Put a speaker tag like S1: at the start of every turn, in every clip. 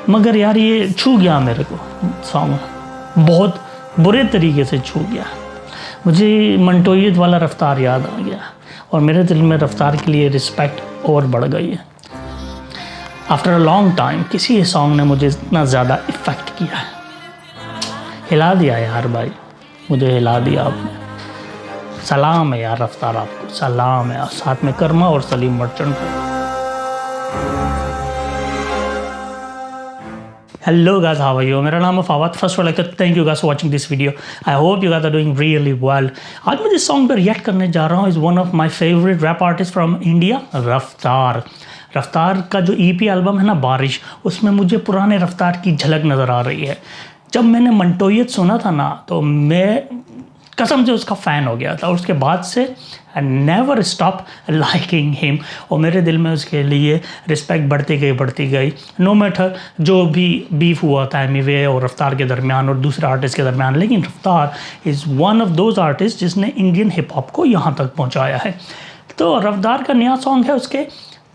S1: मगर यार ये छू गया मेरे को सॉन्ग, बहुत बुरे तरीके से छू गया। मुझे मंटोयत वाला रफ्तार याद आ गया और मेरे दिल में रफ्तार के लिए रिस्पेक्ट और बढ़ गई है। आफ्टर अ लॉन्ग टाइम किसी सॉन्ग ने मुझे इतना ज़्यादा इफ़ेक्ट किया है। हिला दिया यार भाई, मुझे हिला दिया आपने। सलाम है यार रफ्तार, आपको सलाम है, साथ में कर्मा और सलीम मर्चेंट को। Hello guys, how are you? मेरा नाम है Fawad. First of all thank you guys for watching this video. I hope you guys are doing really well. आज मैं जिस सॉन्ग पर रिएक्ट करने जा रहा हूँ is one of my favourite rap artist from India, Raftaar. Raftaar का जो ईपी एल्बम है ना बारिश, उसमें मुझे पुराने रफ्तार की झलक नज़र आ रही है। जब मैंने मंटोयत सुना था ना तो मैं कसम से उसका फ़ैन हो गया था और उसके बाद से I never stop liking him और मेरे दिल में उसके लिए रिस्पेक्ट बढ़ती गई। नो मैटर जो भी बीफ हुआ था एमिवे और रफ्तार के दरमियान और दूसरे आर्टिस्ट के दरमियान, लेकिन रफ्तार is one of those artist जिसने इंडियन हिप हॉप को यहाँ तक पहुँचाया है। तो रफ्तार का नया सॉन्ग है उसके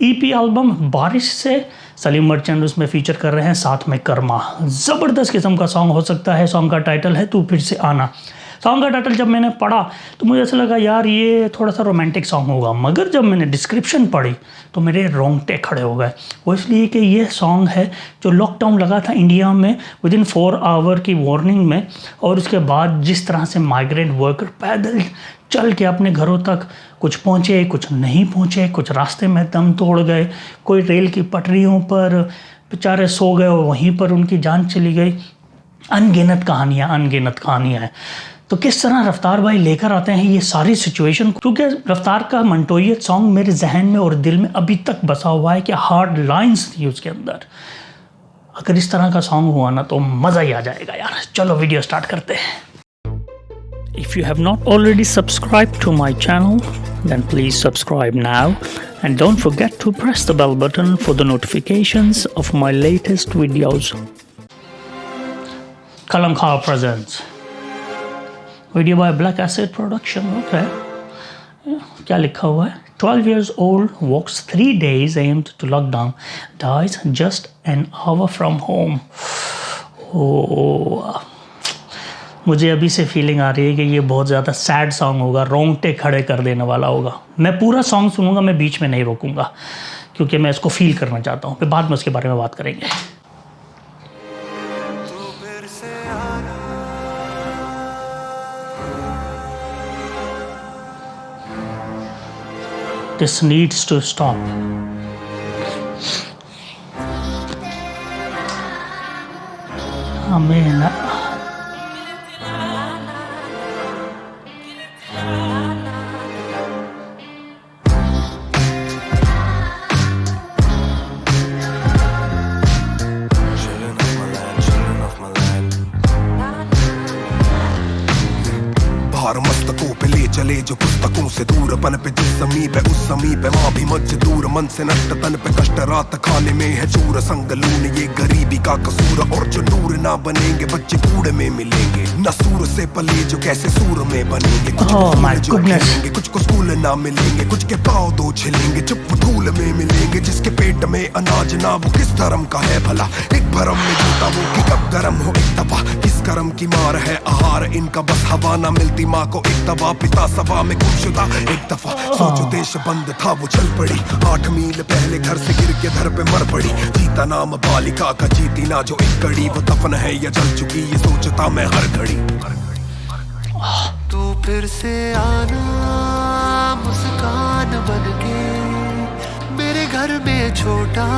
S1: ईपी एल्बम बारिश से, सलीम मर्चेंट उसमें फीचर कर रहे हैं, साथ में कर्मा। ज़बरदस्त किस्म का सॉन्ग हो सकता है। सॉन्ग का टाइटल है तू फिर से आना। सॉन्ग का टाइटल जब मैंने पढ़ा तो मुझे ऐसा लगा यार ये थोड़ा सा रोमांटिक सॉन्ग होगा, मगर जब मैंने डिस्क्रिप्शन पढ़ी तो मेरे रोंगटे खड़े हो गए। वो इसलिए कि ये सॉन्ग है जो लॉकडाउन लगा था इंडिया में विदिन 4 आवर की वार्निंग में, और उसके बाद जिस तरह से माइग्रेंट वर्कर पैदल चल के अपने घरों तक कुछ पहुँचे, कुछ नहीं पहुँचे, कुछ रास्ते में दम तोड़ गए, कोई रेल की पटरियों पर बेचारे सो गए और वहीं पर उनकी जान चली गई। अनगिनत कहानियाँ हैं। तो किस तरह रफ्तार भाई लेकर आते हैं ये सारी सिचुएशन, क्योंकि रफ्तार का मंटोयत सॉन्ग मेरे जहन में और दिल में अभी तक बसा हुआ है कि हार्ड लाइंस थी उसके अंदर। अगर इस तरह का सॉन्ग हुआ ना तो मज़ा ही आ जाएगा यार। चलो वीडियो स्टार्ट करते हैं। If you have not already subscribed to my channel, then please subscribe now and don't forget to press the bell button for the notifications of my latest videos. Kalam Kha presents video by Black Acid Production. Okay. क्या लिखा हुआ है? 12 years old walks 3 days aimed to lockdown, dies just an hour from home. Oh. मुझे अभी से feeling आ रही है कि ये बहुत ज़्यादा सैड सॉन्ग होगा, रोंगटे खड़े कर देने वाला होगा। मैं पूरा सॉन्ग सुनूंगा, मैं बीच में नहीं रोकूंगा क्योंकि मैं इसको फील करना चाहता हूँ। फिर बाद में उसके बारे में बात करेंगे। This needs to stop. Amen.
S2: मस्तकों पे ले चले जो पुस्तकों से दूर, पन पे जिस समीप है उस समीप है माँ भी मजदूर, मन से नष्ट तन पे कष्ट, रात खाने में है चूर, संगलून ये गरीबी का कसूर, और जो नूर ना बनेंगे बच्चे कूड़े में मिलेंगे, न सूर से पले जो कैसे सूर में बनेंगे, कुछ जो खेलेंगे, कुछ को स्कूल ना मिलेंगे, कुछ के पाँव दो छिलेंगे, चुप धूल में मिलेंगे, जिसके पेट में अनाज ना वो किस धर्म का है भला, एक भरम में जूता वो कि कब गरम हो एक दफा, किस कर्म की मार है आहार इनका, बस हवा ना मिलती माँ को एक दफा, पिता सभा में गुमशुदा एक दफा, सोचो देश बंद था वो चल पड़ी, 8 मील पहले घर से गिर के घर पे मर पड़ी, जीता नाम बालिका का जीती ना जो एक कड़ी, वो दफन है या जल चुकी ये सोचता मैं हर घड़ी।
S3: तू फिर से आना मुस्कान बनके, मेरे घर में छोटा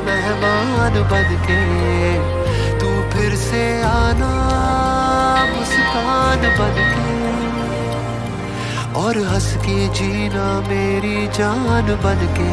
S3: मेहमान बनके, तू फिर से आना मुस्कान बनके, और हंस के जीना मेरी जान बनके,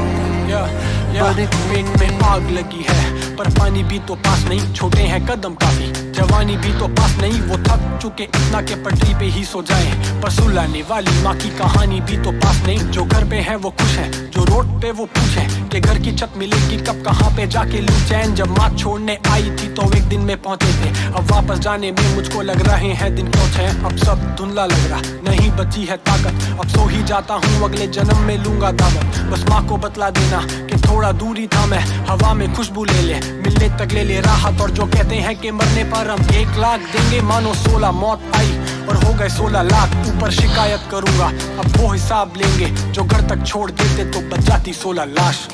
S4: पेट में आग लगी है पर पानी भी तो पास नहीं, छोटे हैं कदम काफी, जवानी भी तो पास नहीं, वो थक चुके इतना के पटरी पे ही सो जाए। पर सुलाने वाली माँ की कहानी भी तो पास नहीं, जो घर पे है वो खुश है, जो रोड पे वो पूछे कि घर की छत मिलेगी कब, कहाँ पे जाके लूं चैन। जब माँ छोड़ने आई थी तो एक दिन में पहुंचे थे, अब वापस जाने में मुझको लग रहे हैं दिन क्यों थे। अब सब धुंधला लग रहा, नहीं बची है ताकत, अब सो ही जाता हूँ, अगले जन्म में लूंगा दावत। बस माँ को बतला देना कि थोड़ा दूरी था मैं, हवा में खुशबू ले ले, मिलने तक ले ले राहत। और जो कहते हैं कि मरने पर हम 1 लाख देंगे, मानो 16 मौत आई और हो गए 16 लाख। ऊपर शिकायत करूंगा, अब वो हिसाब लेंगे, जो घर तक छोड़ देते तो बच जाती 16 लाश।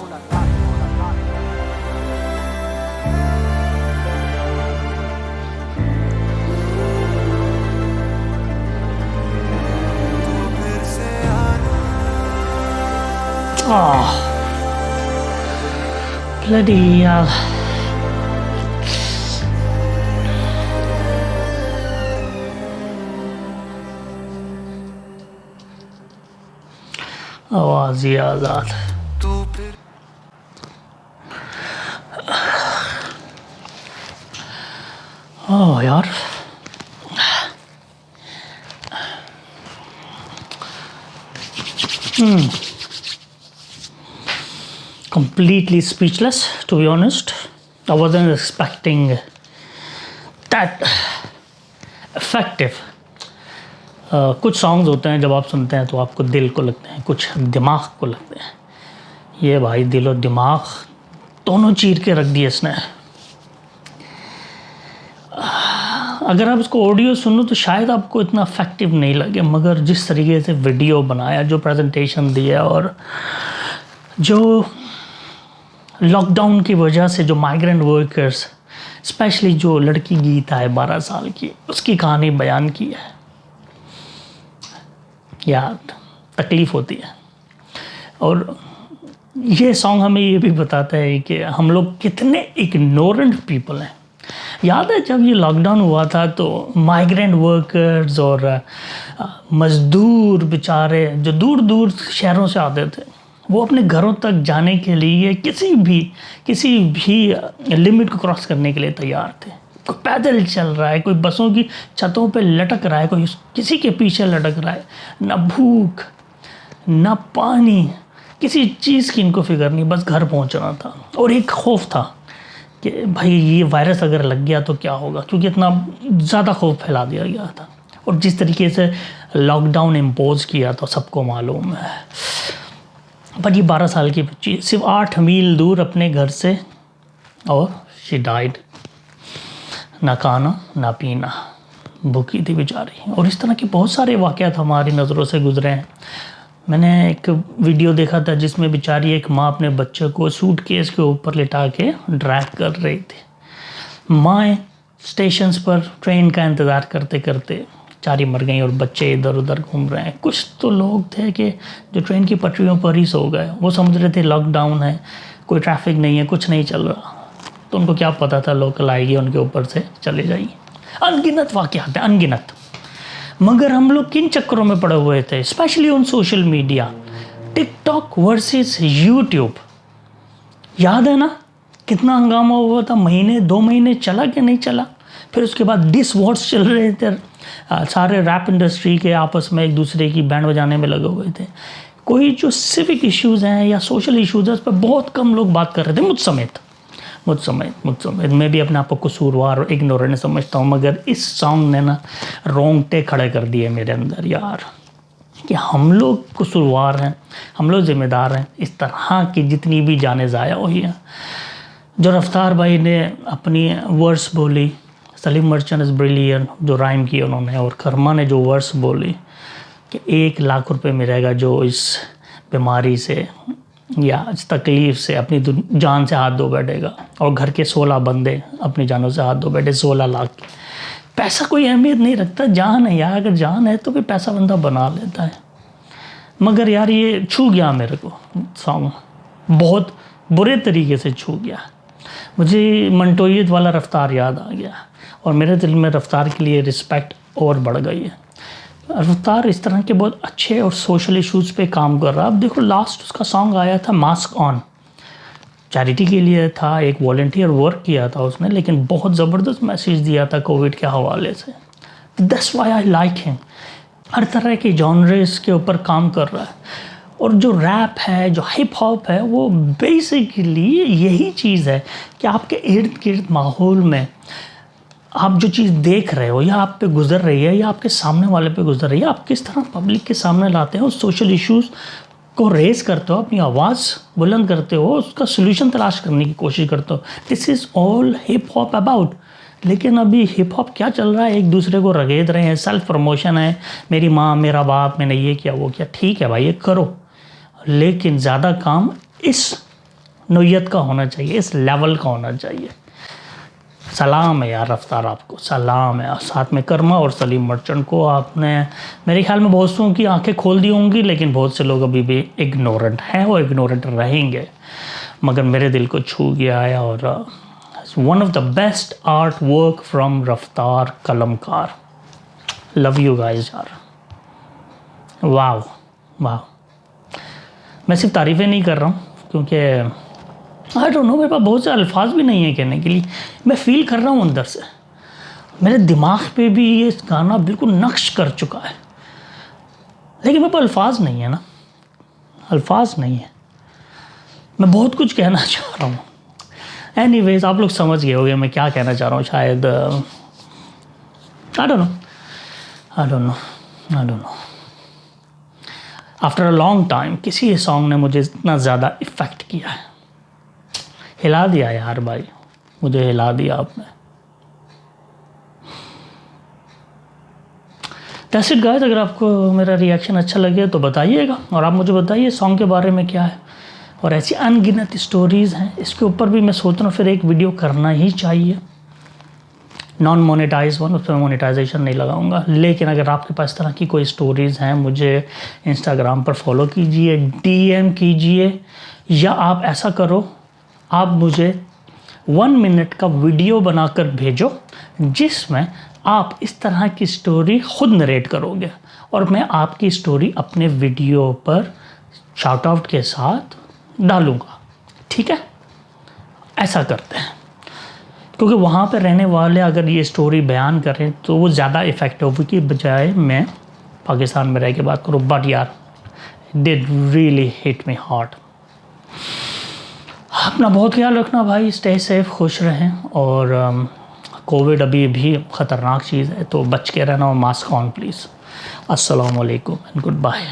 S1: Oh, bloody hell. आवाज़ ही आज़ाद। ओह यार, completely speechless, to be honest. I wasn't expecting that effective. कुछ सॉन्ग्स होते हैं जब आप सुनते हैं तो आपको दिल को लगते हैं, कुछ दिमाग को लगते हैं। ये भाई दिल और दिमाग दोनों चीर के रख दिए इसने। अगर आप इसको ऑडियो सुनो तो शायद आपको इतना इफेक्टिव नहीं लगे, मगर जिस तरीके से वीडियो बनाया, जो प्रेजेंटेशन दिया, और जो लॉकडाउन की वजह से जो माइग्रेंट वर्कर्स, स्पेशली जो लड़की गीता है 12 साल की, उसकी कहानी बयान की है, यार तकलीफ़ होती है। और ये सॉन्ग हमें ये भी बताता है कि हम लोग कितने इग्नोरेंट पीपल हैं। याद है जब ये लॉकडाउन हुआ था तो माइग्रेंट वर्कर्स और मज़दूर बेचारे जो दूर दूर शहरों से आते थे, वो अपने घरों तक जाने के लिए किसी भी लिमिट को क्रॉस करने के लिए तैयार थे। कोई पैदल चल रहा है, कोई बसों की छतों पे लटक रहा है, कोई किसी के पीछे लटक रहा है। ना भूख ना पानी, किसी चीज़ की इनको फिक्र नहीं, बस घर पहुंचना था। और एक खौफ था कि भाई ये वायरस अगर लग गया तो क्या होगा, क्योंकि इतना ज़्यादा खौफ फैला दिया गया था। और जिस तरीके से लॉकडाउन इम्पोज किया तो सबको मालूम है। बट ये 12 साल की बच्ची सिर्फ 8 मील दूर अपने घर से, और शी डाइड। ना खाना ना पीना, भूखी थी बेचारी। और इस तरह के बहुत सारे वाक़यात हमारी नज़रों से गुजरे हैं। मैंने एक वीडियो देखा था जिसमें बेचारी एक माँ अपने बच्चे को सूटकेस के ऊपर लिटा के ड्रैग कर रही थी। माँ स्टेशंस पर ट्रेन का इंतज़ार करते करते बेचारी मर गई और बच्चे इधर उधर घूम रहे हैं। कुछ तो लोग थे कि जो ट्रेन की पटरियों पर ही सो गए, वो समझ रहे थे लॉकडाउन है, कोई ट्रैफिक नहीं है, कुछ नहीं चल रहा। तो उनको क्या पता था लोकल आएगी उनके ऊपर से चले जाएगी। अनगिनत वाक़यात हैं, अनगिनत। मगर हम लोग किन चक्करों में पड़े हुए थे, specially on social media, TikTok versus YouTube. याद है ना कितना हंगामा हुआ था, महीने 2 महीने चला कि नहीं चला। फिर उसके बाद डिस वॉर्स चल रहे थे, सारे रैप इंडस्ट्री के आपस में एक दूसरे की बैंड बजाने में लगे हुए थे। कोई जो सिविक इश्यूज़ हैं या सोशल इश्यूज़ हैं उस पर बहुत कम लोग बात कर रहे थे, मुझ समेत। मैं भी अपने आप को कसूरवार और इग्नोरेंट समझता हूँ, मगर इस सॉन्ग ने ना रोंगटे खड़े कर दिए मेरे अंदर यार, कि हम लोग कसूरवार हैं, हम लोग ज़िम्मेदार हैं। इस तरह की जितनी भी जानें ज़ाया हुई हैं। जो रफ्तार भाई ने अपनी वर्स बोली, सलीम मर्चेंट इज़ ब्रिलियंट, जो राइम किया उन्होंने, और कर्मा ने जो वर्स बोली कि 1 लाख रुपए मिलेगा जो इस बीमारी से या इस तकलीफ़ से अपनी जान से हाथ धो बैठेगा, और घर के 16 बंदे अपनी जानों से हाथ धो बैठे। 16 लाख। पैसा कोई अहमियत नहीं रखता, जान है यार। अगर जान है तो फिर पैसा बंदा बना लेता है। मगर यार ये छू गया मेरे को सॉन्ग, बहुत बुरे तरीके से छू गया। मुझे मंटोयत वाला रफ्तार याद आ गया, और मेरे दिल में रफ्तार के लिए रिस्पेक्ट और बढ़ गई है। रफ्तार इस तरह के बहुत अच्छे और सोशल इश्यूज़ पे काम कर रहा है। अब देखो लास्ट उसका सॉन्ग आया था मास्क ऑन, चैरिटी के लिए था, एक वॉलंटियर वर्क किया था उसने, लेकिन बहुत ज़बरदस्त मैसेज दिया था कोविड के हवाले से। That's why I like him. हर तरह के जॉनर्स के ऊपर काम कर रहा है। और जो रैप है, जो हिप हॉप है, वो बेसिकली यही चीज़ है कि आपके इर्द गिर्द माहौल में आप जो चीज़ देख रहे हो या आप पे गुजर रही है या आपके सामने वाले पे गुजर रही है, आप किस तरह पब्लिक के सामने लाते हो, सोशल इश्यूज़ को रेज़ करते हो, अपनी आवाज़ बुलंद करते हो, उसका सोल्यूशन तलाश करने की कोशिश करते हो। This is all hip hop about. लेकिन अभी हिप हॉप क्या चल रहा है, एक दूसरे को रगेद रहे हैं, सेल्फ प्रमोशन है, मेरी माँ, मेरा बाप, मैंने ये किया, वो किया। ठीक है भाई, ये करो, लेकिन ज़्यादा काम इस नोयत का होना चाहिए, इस लेवल का होना चाहिए। सलाम है यार रफ्तार, आपको सलाम है। साथ में कर्मा और सलीम मर्चेंट को आपने मेरे ख्याल में बहुतों की आंखें खोल दी होंगी, लेकिन बहुत से लोग अभी भी इग्नोरेंट हैं और इग्नोरेंट रहेंगे। मगर मेरे दिल को छू गया है और one of the best art work from रफ्तार कलमकार। लव यू गाइस यार, वाह वाह। मैं सिर्फ तारीफ़ें नहीं कर रहा हूँ, क्योंकि आई डोंट नो, मेरे पास बहुत से अल्फाज भी नहीं है कहने के लिए। मैं फ़ील कर रहा हूँ अंदर से, मेरे दिमाग पे भी ये गाना बिल्कुल नक्श कर चुका है, लेकिन मेरे पास अल्फाज नहीं है ना, अल्फाज नहीं है। मैं बहुत कुछ कहना चाह रहा हूँ। एनीवेज, आप लोग समझ गए होंगे मैं क्या कहना चाह रहा हूँ शायद। I don't know. After a long time किसी सॉन्ग ने मुझे इतना ज़्यादा इफ़ेक्ट किया है। हिला दिया यार भाई, मुझे हिला दिया आपने। That's it guys. अगर आपको मेरा रिएक्शन अच्छा लगे तो बताइएगा, और आप मुझे बताइए सॉन्ग के बारे में क्या है। और ऐसी अनगिनत स्टोरीज़ हैं, इसके ऊपर भी मैं सोच रहा हूँ फिर एक वीडियो करना ही चाहिए, नॉन मोनेटाइज वन। उस पर मोनेटाइजेशन नहीं लगाऊंगा। लेकिन अगर आपके पास तरह की कोई स्टोरीज़ हैं, मुझे इंस्टाग्राम पर फॉलो कीजिए, DM कीजिए, या आप ऐसा करो, आप मुझे 1 मिनट का वीडियो बनाकर भेजो जिसमें आप इस तरह की स्टोरी खुद नरेट करोगे, और मैं आपकी स्टोरी अपने वीडियो पर शाउट आउट के साथ डालूँगा। ठीक है, ऐसा करते हैं, क्योंकि वहाँ पर रहने वाले अगर ये स्टोरी बयान करें तो वो ज़्यादा इफ़ेक्टिव की बजाय मैं पाकिस्तान में रह के बात करूँ। बट यार, did really hit me heart. अपना बहुत ख्याल रखना भाई, स्टे सेफ, खुश रहें। और कोविड अभी भी ख़तरनाक चीज़ है, तो बच के रहना और मास्क ऑन प्लीज़। अस्सलाम वालेकुम एंड गुड बाय।